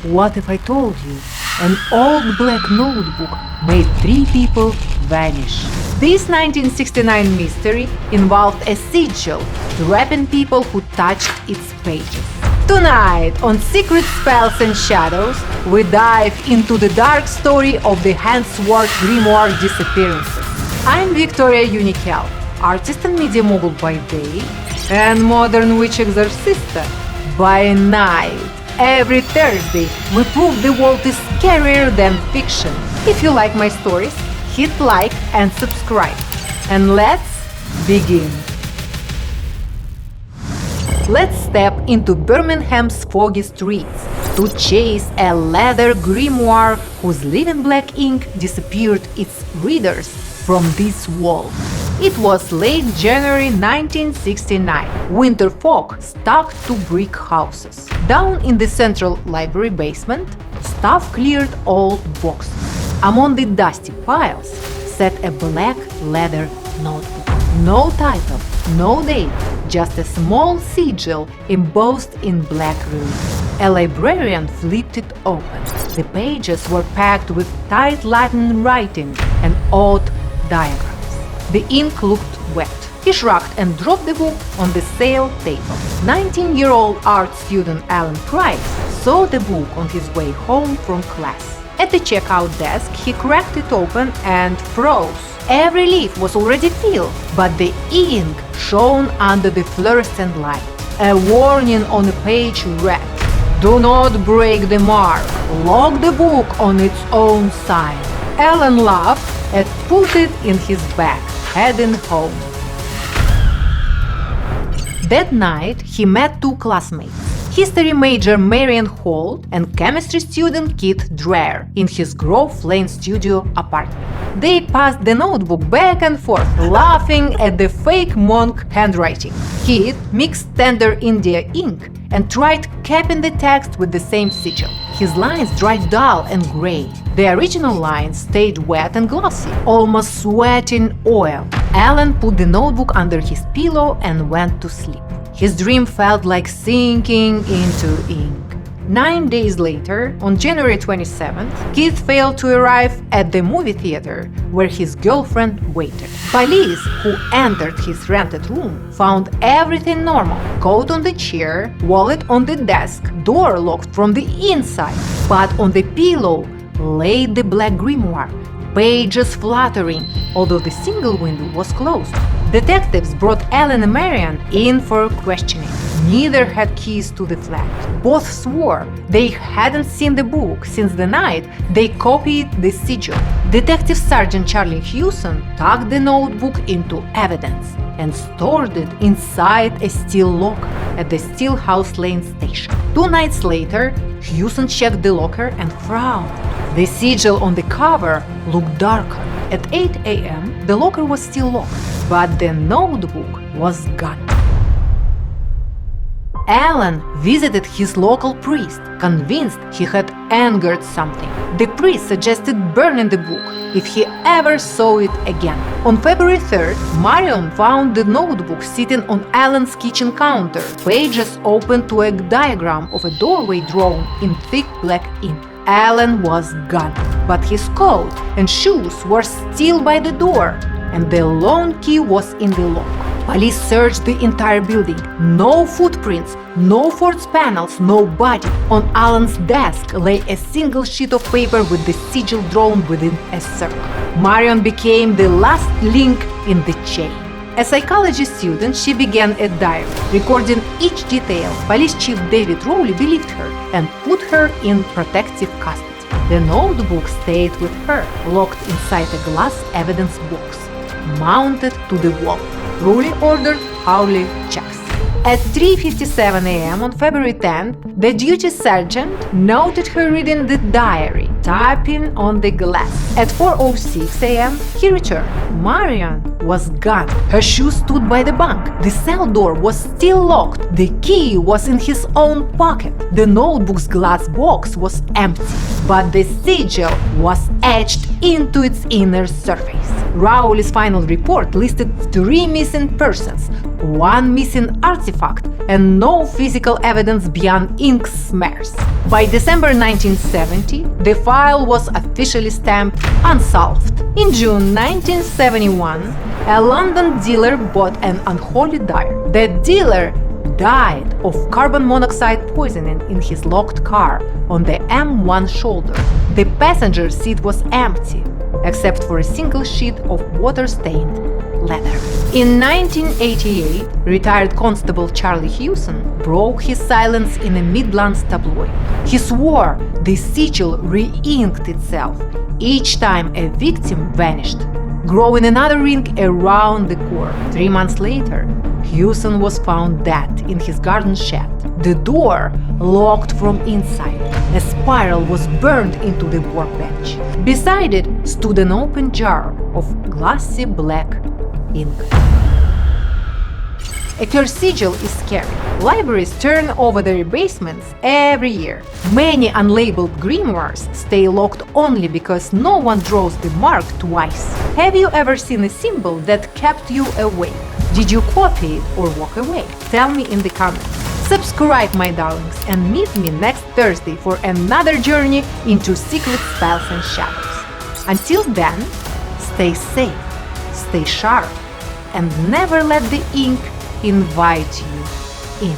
What if I told you? An old black notebook made 3 people vanish. This 1969 mystery involved a sigil trapping people who touched its pages. Tonight, on Secret Spells and Shadows, we dive into the dark story of the hand-sword Grimoire disappearances. I'm Victoria Unikel, artist and media mogul by day, and modern witch exorcista by night. Every Thursday, we prove the world is scarier than fiction. If you like my stories, hit like and subscribe. And let's begin. Let's step into Birmingham's foggy streets to chase a leather grimoire whose living black ink disappeared its readers from this world. It was late January 1969. Winter fog stuck to brick houses. Down in the central library basement, staff cleared old boxes. Among the dusty piles sat a black leather notebook. No title, no date, just a small sigil embossed in black relief. A librarian flipped it open. The pages were packed with tight Latin writing and odd diagrams. The ink looked wet. He shrugged and dropped the book on the sale table. 19-year-old art student Alan Price saw the book on his way home from class. At the checkout desk, he cracked it open and froze. Every leaf was already filled, but the ink shone under the fluorescent light. A warning on a page read, "Do not break the mark. Lock the book on its own side." Alan laughed and put it in his bag, heading home. That night, he met 2 classmates, history major Marian and chemistry student Keith Dreyer, in his Grove Lane studio apartment. They passed the notebook back and forth, laughing at the fake monk handwriting. Keith mixed standard India ink and tried capping the text with the same sigil. His lines dried dull and gray. The original lines stayed wet and glossy, almost sweating oil. Alan put the notebook under his pillow and went to sleep. His dream felt like sinking into ink. 9 days later, on January 27th, Keith failed to arrive at the movie theater where his girlfriend waited. Police, who entered his rented room, found everything normal: coat on the chair, wallet on the desk, door locked from the inside. But on the pillow lay the black grimoire, pages fluttering, although the single window was closed. Detectives brought Alan and Marian in for questioning. Neither had keys to the flat. Both swore they hadn't seen the book since the night they copied the sigil. Detective Sergeant Charlie Hewson tucked the notebook into evidence and stored it inside a steel locker at the Steelhouse Lane station. 2 nights later, Hewson checked the locker and frowned. The sigil on the cover looked darker. At 8 a.m., the locker was still locked, but the notebook was gone. Alan visited his local priest, convinced he had angered something. The priest suggested burning the book if he ever saw it again. On February 3rd, Marian found the notebook sitting on Alan's kitchen counter, pages open to a diagram of a doorway drawn in thick black ink. Alan was gone, but his coat and shoes were still by the door, and the lone key was in the lock. Police searched the entire building. No footprints, no forged panels, no body. On Alan's desk lay a single sheet of paper with the sigil drawn within a circle. Marian became the last link in the chain. A psychology student, she began a diary, recording each detail. Police Chief David Rowley believed her and put her in protective custody. The notebook stayed with her, locked inside a glass evidence box, mounted to the wall. Rowley ordered hourly checks. At 3:57 a.m. on February 10th, the duty sergeant noted her reading the diary, typing on the glass. At 4:06 a.m., he returned. Marian was gone. Her shoes stood by the bunk. The cell door was still locked. The key was in his own pocket. The notebook's glass box was empty, but the sigil was etched into its inner surface. Rowley's final report listed 3 missing persons, 1 missing artifact, and no physical evidence beyond ink smears. By December 1970, the file was officially stamped unsolved. In June 1971, a London dealer bought an unholy dye. The dealer died of carbon monoxide poisoning in his locked car on the M1 shoulder. The passenger seat was empty, except for a single sheet of water-stained leather. In 1988, retired Constable Charlie Hewson broke his silence in a Midlands tabloid. He swore the sigil re-inked itself each time a victim vanished, growing another ring around the core. 3 months later, Hewson was found dead in his garden shed. The door locked from inside. A spiral was burned into the workbench. Beside it stood an open jar of glassy black ink. A cursed sigil is scary. Libraries turn over their basements every year. Many unlabeled grimoires stay locked only because no one draws the mark twice. Have you ever seen a symbol that kept you awake? Did you copy it or walk away? Tell me in the comments. Subscribe, my darlings, and meet me next Thursday for another journey into secret spells and shadows. Until then, stay safe, stay sharp, and never let the ink invite you in.